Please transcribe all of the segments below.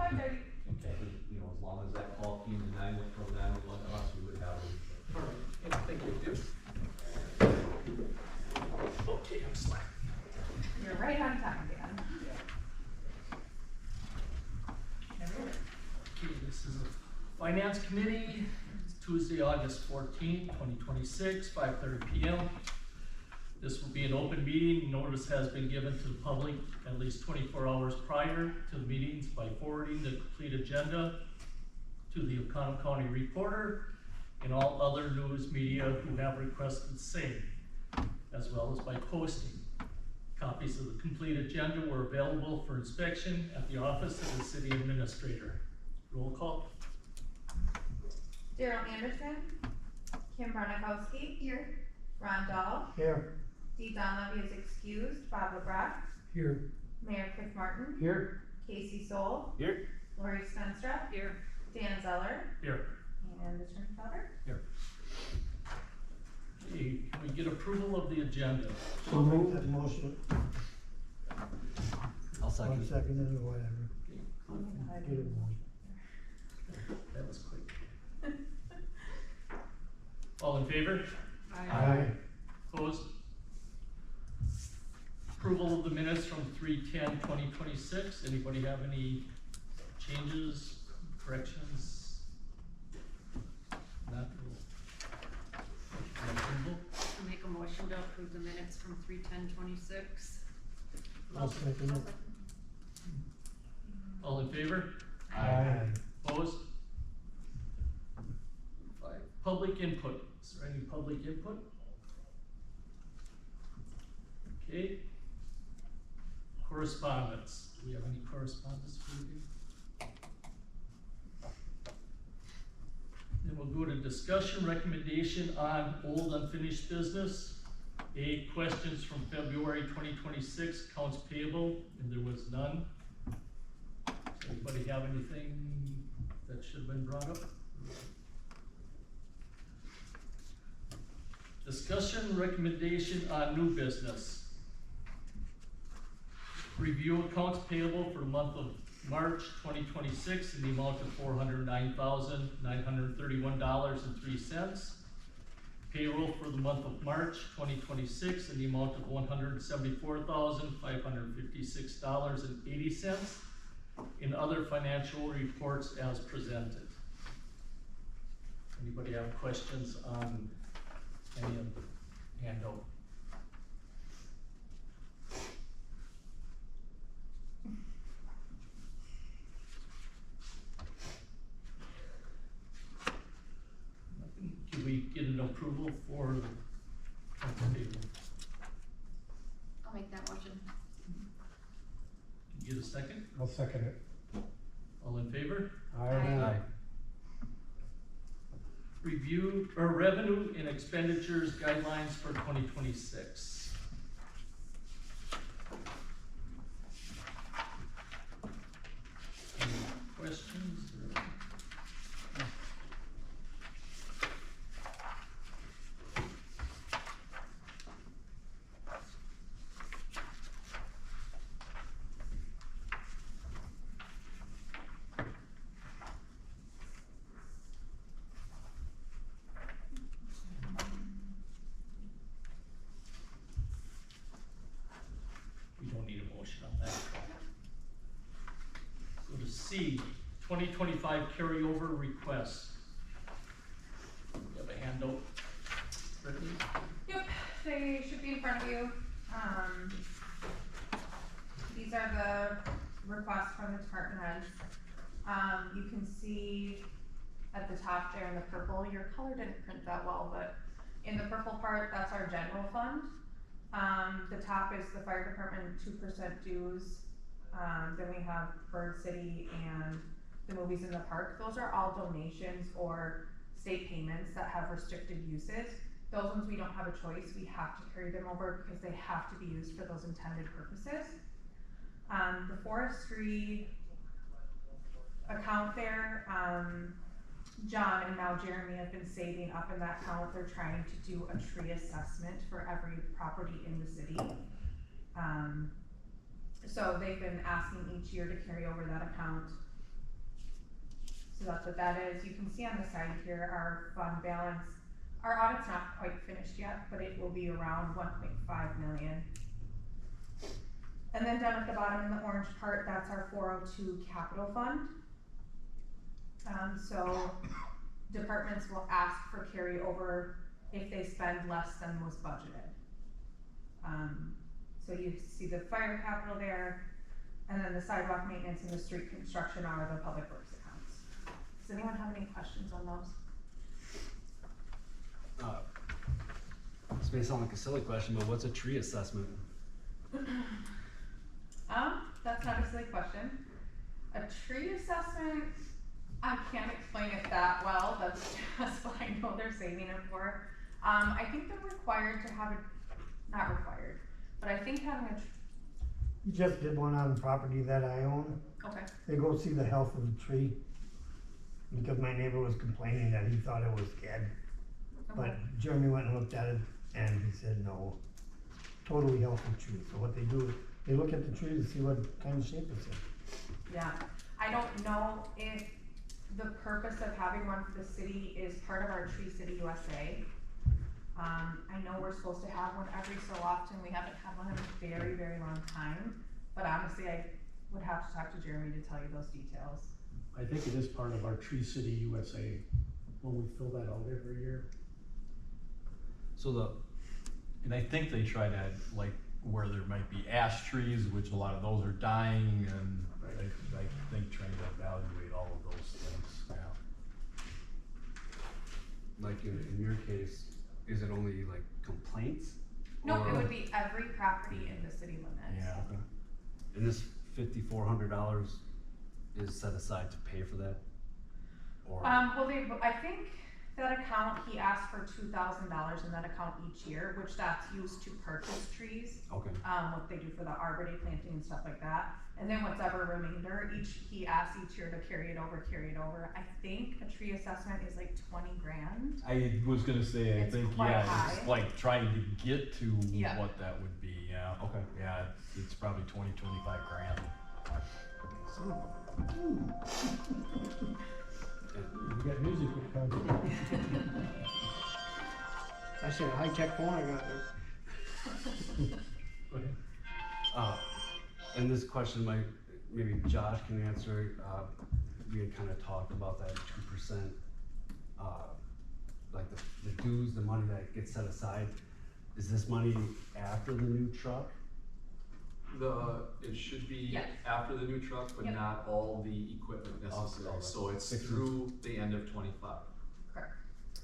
5:30. Okay, you know, as long as that call came to 911 to us, we would have it. Perfect. Yeah, thank you. Okay, I'm slacking. You're right on time, Dan. Okay, this is a Finance Committee, it's Tuesday, August 14th, 2026, 5:30 p.m. This will be an open meeting. Notice has been given to the public at least 24 hours prior to the meetings by forwarding the complete agenda to the Oconto County Reporter and all other news media who have requested the same, as well as by posting. Copies of the complete agenda were available for inspection at the office of the City Administrator. Roll call. Daryl Anderson. Kim Barnikowski. Here. Ron Dahl. Here. Dee Donlevy is excused. Bob LeBrecq. Here. Mayor Cliff Martin. Here. Casey Soul. Here. Lori Stenstra. Here. Dan Zeller. Here. And Attorney Felder. Here. Okay, can we get approval of the agenda? So move that motion. I'll One second and whatever. Okay, Get it going. that was quick. All in favor? Aye. Opposed? Approval of the minutes from 3/10/2026. Anybody have any changes, corrections? Not approval. I'll make a motion to approve the minutes from 3/10/26. I'll second it. All in favor? Aye. Opposed? 5. Public input. Is there any public input? Okay. Correspondence. Do we have any correspondence for you? Then we'll go to discussion recommendation on old unfinished business. A, questions from February 2026 accounts payable, and there was none. Does anybody have anything that should have been brought up? Discussion recommendation on new business. Review accounts payable for the month of March 2026 in the amount of $409,931.03. Payroll for the month of March 2026 in the amount of $174,556.80. In other financial reports as presented. Anybody have questions on any of the handout? Nothing. Can we get an approval for the table? I'll make that motion. Can you get a second? I'll second it. All in favor? Aye. Review or revenue and expenditures guidelines for 2026. Any questions? We don't need a motion on that. Go to C, 2025 carryover request. You have a handout, Brittany? Yep, they should be in front of you. These are the requests from the department heads. You can see at the top there in the purple, your color didn't print that well, but in the purple part, that's our general fund. The top is the fire department 2% dues. Then we have Bird City and the movies in the park. Those are all donations or state payments that have restricted uses. Those ones we don't have a choice. We have to carry them over because they have to be used for those intended purposes. The forestry account there, John and now Jeremy have been saving up in that account. They're trying to do a tree assessment for every property in the city. So they've been asking each year to carry over that account. So that's what that is. You can see on the side here, our fund balance. Our audit's not quite finished yet, but it will be around 1.5 million. And then down at the bottom in the orange part, that's our 402 capital fund. So departments will ask for carryover if they spend less than was budgeted. So you see the fire capital there, and then the sidewalk maintenance and the street construction are the public works accounts. Does anyone have any questions on those? This may sound like a silly question, but what's a tree assessment? That's not a silly question. A tree assessment, I can't explain it that well, that's just what I know they're saving it for. I think they're required to have not required, but I think having a We just did one on property that I own. okay. They go see the health of the tree. Because my neighbor was complaining that he thought it was dead. But Jeremy went and looked at it and he said, no, totally healthy tree. So what they do is they look at the tree to see what kind of shape it's in. Yeah, I don't know if the purpose of having one for the city is part of our Tree City USA. I know we're supposed to have one every so often. We haven't had one in a very, very long time. But honestly, I would have to talk to Jeremy to tell you those details. I think it is part of our Tree City USA, when we fill that out every year. So And I think they try to, like, where there might be ash trees, which a lot of those are dying, and I think trying to evaluate all of those things, yeah. like in your case, is it only like complaints? No, it Or- would be every property in the city limits. Yeah. Okay. And this $5,400 is set aside to pay for that? Or? Well, I think that account, he asked for $2,000 in that account each year, which that's used to purchase trees. Okay, What they do for the arbor day planting and stuff like that. And then whatever remainder, he asks each year to carry it over. I think a tree assessment is like 20 grand. I was gonna say, I It's think, quite yeah, high. it's like trying to get to Yeah. what that would be, yeah. Okay. Yeah, it's probably 25 grand. We got music with country. I said, high-tech phone I got there. Go ahead. And this question maybe Josh can answer, we had kind of talked about that 2%, like the dues, the money that gets set aside. Is this money after the new truck? It should be Yes. after the new truck, but Yep. not all the equipment necessary, Okay. so it's Fixes. through the end of 25. Correct.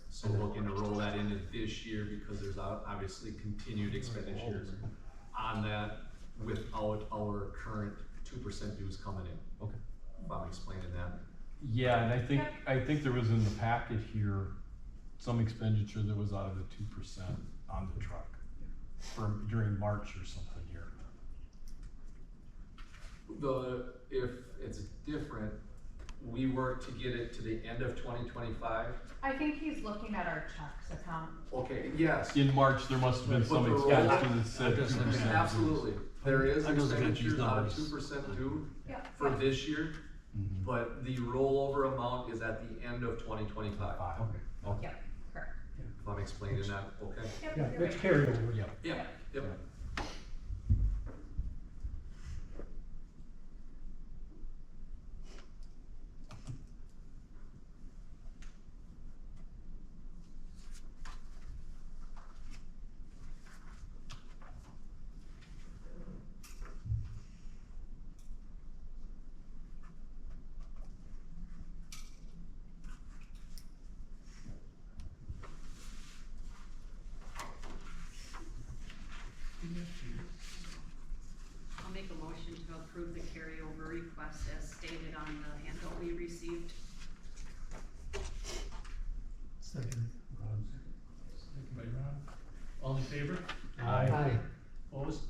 So we're looking to roll that into this year because there's obviously continued expenditures on that without our current 2% dues coming in. Okay. If I'm explaining that. Yeah, and I think there was in the packet here, some expenditure that was out of the 2% on the truck during March or something here. If it's different, we work to get it to the end of 2025. I think he's looking at our checks account. Okay, yes. In March, there must have been But some the roll- expenditure that said I'm just looking 2%. at- Absolutely, there is I'm just looking at these expenditures out of numbers. 2% due Yeah. for this year, Mhm. but the rollover amount is at the end of 2025. Okay. Yeah, correct. If I'm explaining that, okay? Yep, Yeah, you're it's right. carryover. Yep. Yeah, yep. I'll make a motion to approve the carryover request as stated on the handout we received. Second. Second by Ron. All in favor? Aye. Opposed?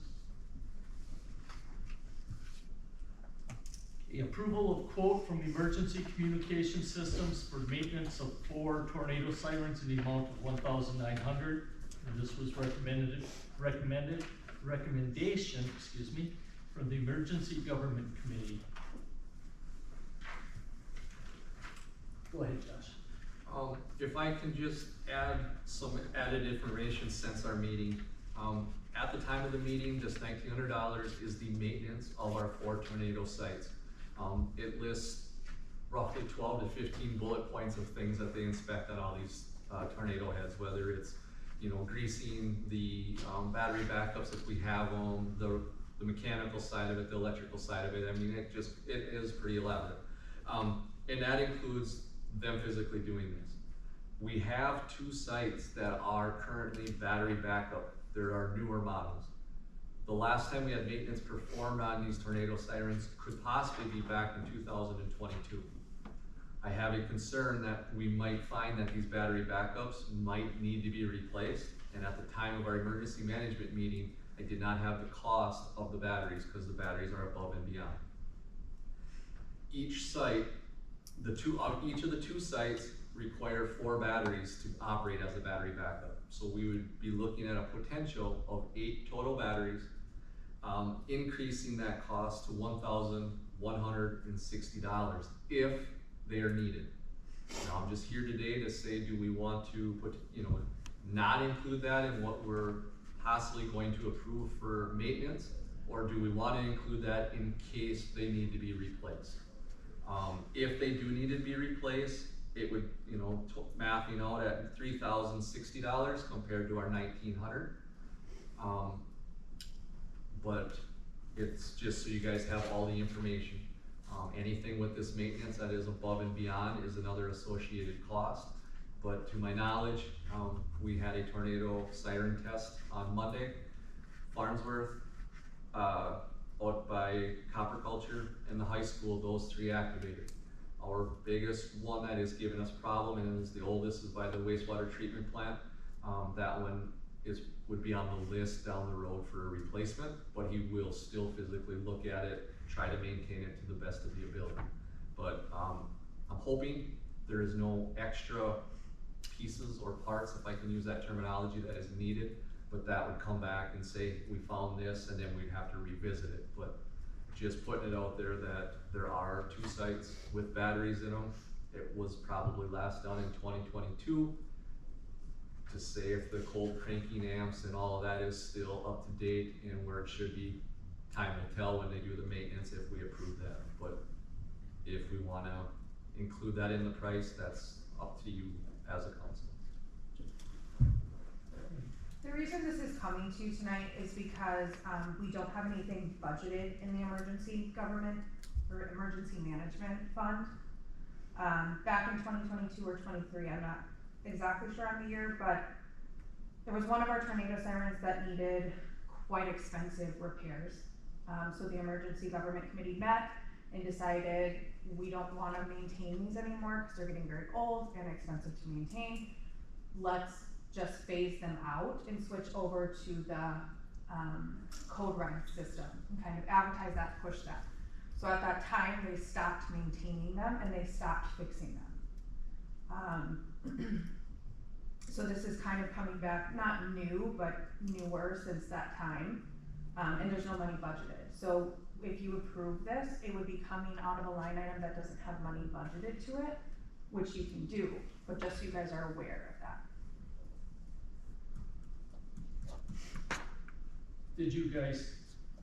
The approval of quote from Emergency Communication Systems for maintenance of 4 tornado sirens in the amount of $1,900. And this was recommendation, from the Emergency Government Committee. if I can just add some added information since our meeting. At the time of the meeting, this $1,900 is the maintenance of our 4 tornado sites. It lists roughly 12 to 15 bullet points of things that they inspect on all these tornado heads, whether it's, you know, greasing the battery backups if we have them, the mechanical side of it, the electrical side of it. I mean, it is pretty elaborate. And that includes them physically doing this. We have 2 sites that are currently battery backup. There are newer models. The last time we had maintenance performed on these tornado sirens could possibly be back in 2022. I have a concern that we might find that these battery backups might need to be replaced. And at the time of our emergency management meeting, I did not have the cost of the batteries because the batteries are above and beyond. Each site, each of the 2 sites require 4 batteries to operate as a battery backup. So we would be looking at a potential of 8 total batteries, increasing that cost to $1,160 if they are needed. Now I'm just here today to say, do we want to not include that in what we're possibly going to approve for maintenance, or do we want to include that in case they need to be replaced? If they do need to be replaced, it would, mathing out at $3,060 compared to our $1,900. But it's just so you guys have all the information. Anything with this maintenance that is above and beyond is another associated cost. But to my knowledge, we had a tornado siren test on Monday, Farnsworth, out by Copper Culture and the high school, those 3 activated. Our biggest one that is giving us problem, and is the oldest, is by the wastewater treatment plant. That one would be on the list down the road for a replacement, but he will still physically look at it, try to maintain it to the best of the ability. But I'm hoping there is no extra pieces or parts, if I can use that terminology, that is needed, but that would come back and say, we found this, and then we'd have to revisit it. But just putting it out there that there are 2 sites with batteries in them. It was probably last done in 2022. To say if the cold cranking amps and all of that is still up to date and where it should be, time will tell when they do the maintenance if we approve that. But if we want to include that in the price, that's up to you as a council. The reason this is coming to you tonight is because we don't have anything budgeted in the emergency management fund. Back in 2022 or 23, I'm not exactly sure on the year, but there was one of our tornado sirens that needed quite expensive repairs. So the Emergency Govt Committee met and decided we don't want to maintain these anymore because they're getting very old and expensive to maintain. Let's just phase them out and switch over to the code red system and kind of advertise that, push that. So at that time, they stopped maintaining them and they stopped fixing them. So this is kind of coming back, not new, but newer since that time, and there's no money budgeted. So if you approve this, it would be coming out of a line item that doesn't have money budgeted to it, which you can do, but just so you guys are aware of that. Did you guys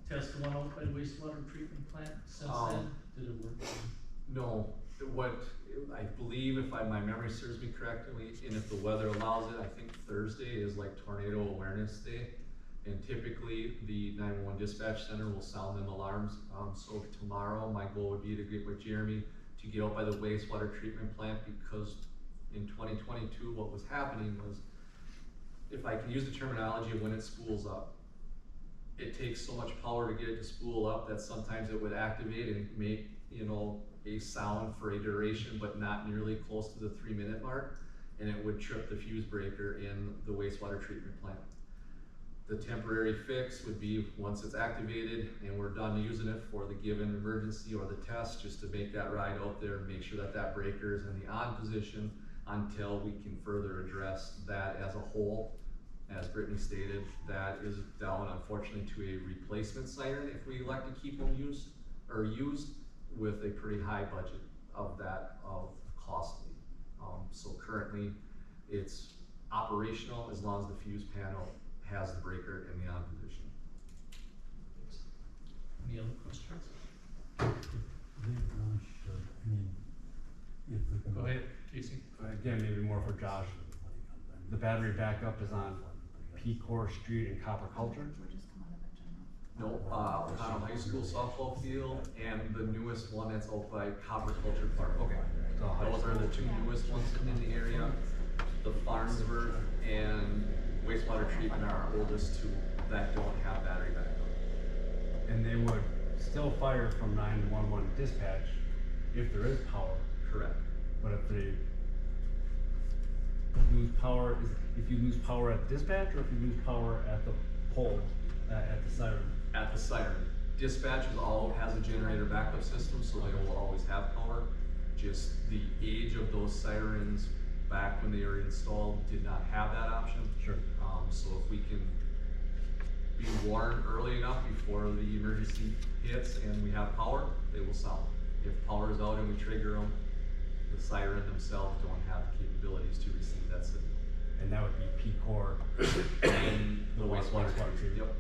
test the one out by the wastewater treatment plant since then? Did it work? No, what I believe, if my memory serves me correctly, and if the weather allows it, I think Thursday is like Tornado Awareness Day. And typically the 911 dispatch center will sound them alarms. So tomorrow my goal would be to get with Jeremy to get out by the wastewater treatment plant, because in 2022 what was happening was, if I can use the terminology of when it spools up, it takes so much power to get it to spool up that sometimes it would activate and make, a sound for a duration, but not nearly close to the 3-minute mark, and it would trip the fuse breaker in the wastewater treatment plant. The temporary fix would be once it's activated and we're done using it for the given emergency or the test, just to make that ride out there, make sure that that breaker is in the on position until we can further address that as a whole. As Brittany stated, that is down unfortunately to a replacement siren if we elect to keep them used with a pretty high budget of costly. So currently It's operational as long as the fuse panel has the breaker in the on position. Any other questions? They really should, I mean, if we're gonna. Go ahead, Casey. Again, maybe more for Josh. The battery backup is on P-Core Street in Copper Culture. No, O'Connell High School softball field, and the newest one that's out by Copper Culture Park. Okay. So high Those are the two newest ones in the area. The Farnsworth and wastewater treatment are our oldest two that don't have battery backup. And they would still fire from 911 dispatch if there is power. Correct. But if they lose power, if you lose power at dispatch or if you lose power at the pole, at the siren? At the siren. Dispatch has a generator backup system, so they will always have power. Just the age of those sirens back when they were installed did not have that option. Sure. So if we can be warned early enough before the emergency hits and we have power, they will sound. If power is out and we trigger them, the siren themselves don't have the capabilities to receive that signal. And that would be P-Core. And the wastewater treatment. Yep.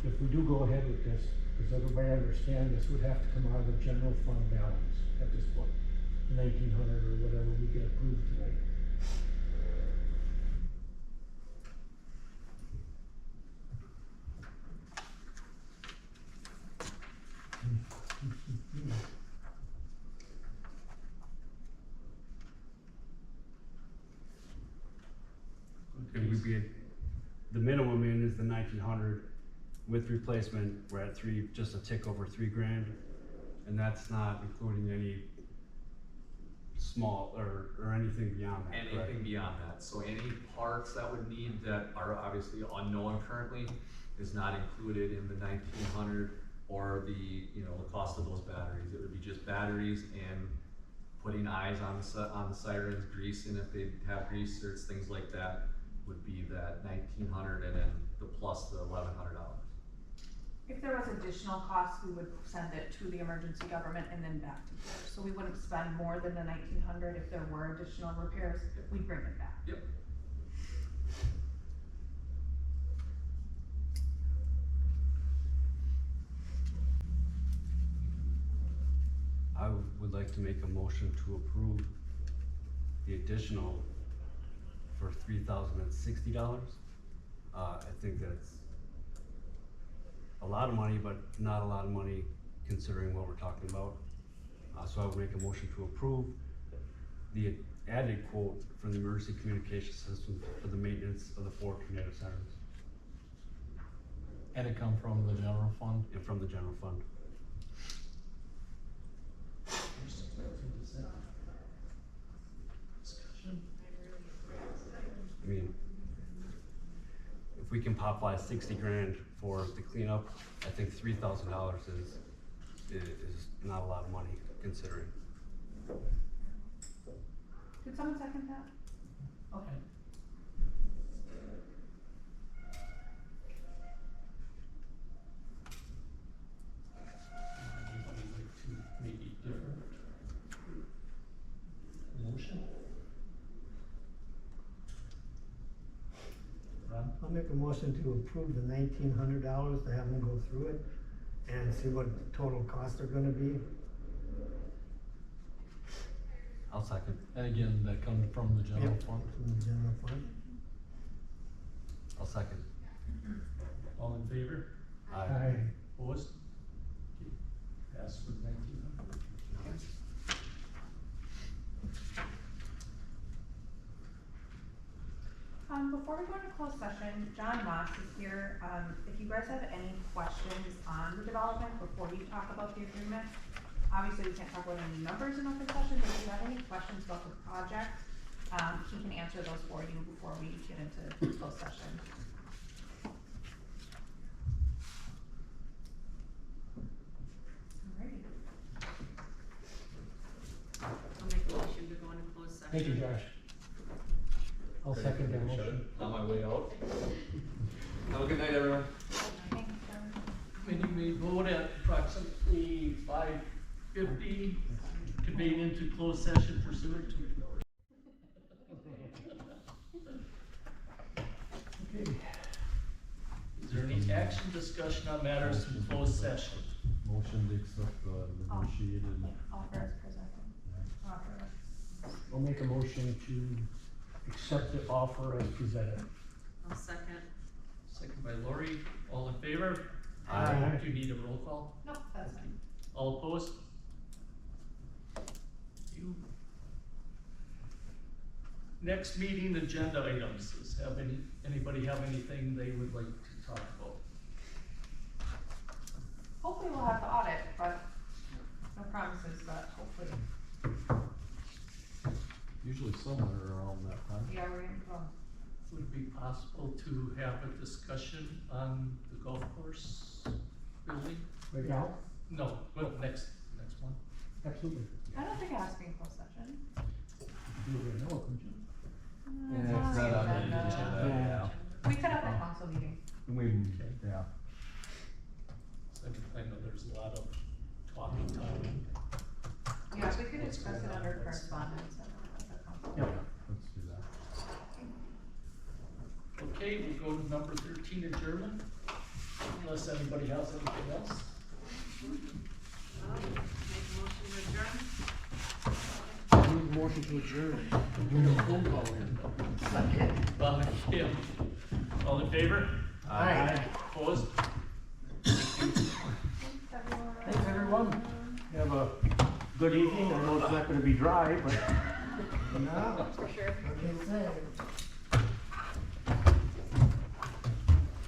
If we do go ahead with this, does everybody understand this would have to come out of the general fund balance at this point? 1,900 or whatever we get approved tonight. And we'd be at, the minimum in is the 1,900. With replacement, we're at just a tick over $3,000. And that's not including any small or anything beyond that, correct? Anything beyond that. So any parts that would need that are obviously unknown currently is not included in the 1,900 or the cost of those batteries. It would be just batteries and putting eyes on the sirens, greasing if they have grease certs, things like that would be that 1,900 and then the plus the $1,100. If there was additional costs, we would send it to the emergency government and then back to here. So we wouldn't spend more than the 1,900 if there were additional repairs, we'd bring it back. Yep. I would like to make a motion to approve the additional for $3,060. I think that's a lot of money, but not a lot of money considering what we're talking about. So I would make a motion to approve the added quote from the emergency communication system for the maintenance of the 4 tornado sirens And it come from the general fund? and from the general fund. Discussion? I mean, if we can pop by $60,000 for the cleanup, I think $3,000 is not a lot of money considering. Did someone second that? Okay. Anybody like to make a different motion? Ron? I'll make a motion to approve the $1,900 to have them go through it and see what the total costs are gonna be. I'll second. And again, that comes from the general Yep, fund? from the general fund. I'll second. All in favor? Aye. Opposed? Okay. Pass with 1,900. Before we go into closed session, John Moss is here. If you guys have any questions on the development before you talk about the agreement, obviously we can't talk about any numbers in open session, but if you have any questions about the project, he can answer those for you before we get into closed session. Alrighty. I'll make a motion to go into closed session. Thank you, Josh. I'll second that motion. On my way out. Have a good night, everyone. Thanks, John. Committee may vote at approximately 50, conveying into closed session pursuant to. Okay. Is there any action discussion on matters in closed session? Motion to accept the negotiated. Offer as presented. Offer. I'll make a motion to accept the offer as presented. I'll second. Second by Lori, all in favor? Aye. Do you need a roll call? Nope, that's fine. All opposed? You. Next meeting agenda items, anybody have anything they would like to talk about? Hopefully we'll have the audit, but no promises, but hopefully. Usually somewhere around that time. Yeah, we're gonna go. Would it be possible to have a discussion on the golf course building? Right now? No, well, next one. Absolutely. I don't think it has to be in closed session. You already know, couldn't you? It's Yeah, on it's the not on the agenda. agenda, We could have a council meeting. We, yeah. I know there's a lot of talking time. Yeah, we could What's discuss going it on under next? correspondence at the council. Yeah. Let's do that. Okay, we'll go to number 13, adjournment, unless anybody has anything else. Make a motion to adjourn. Motion to adjourn. We got a phone call in. Bob and Kim, all in favor? Aye. Opposed? Thanks, everyone. Thanks, everyone. Have a good evening. I know it's not gonna be dry, but. No. For sure.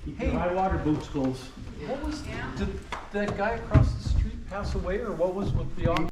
Keep your high water boots closed. What was, Yeah. did that guy across the street pass away, or what was with the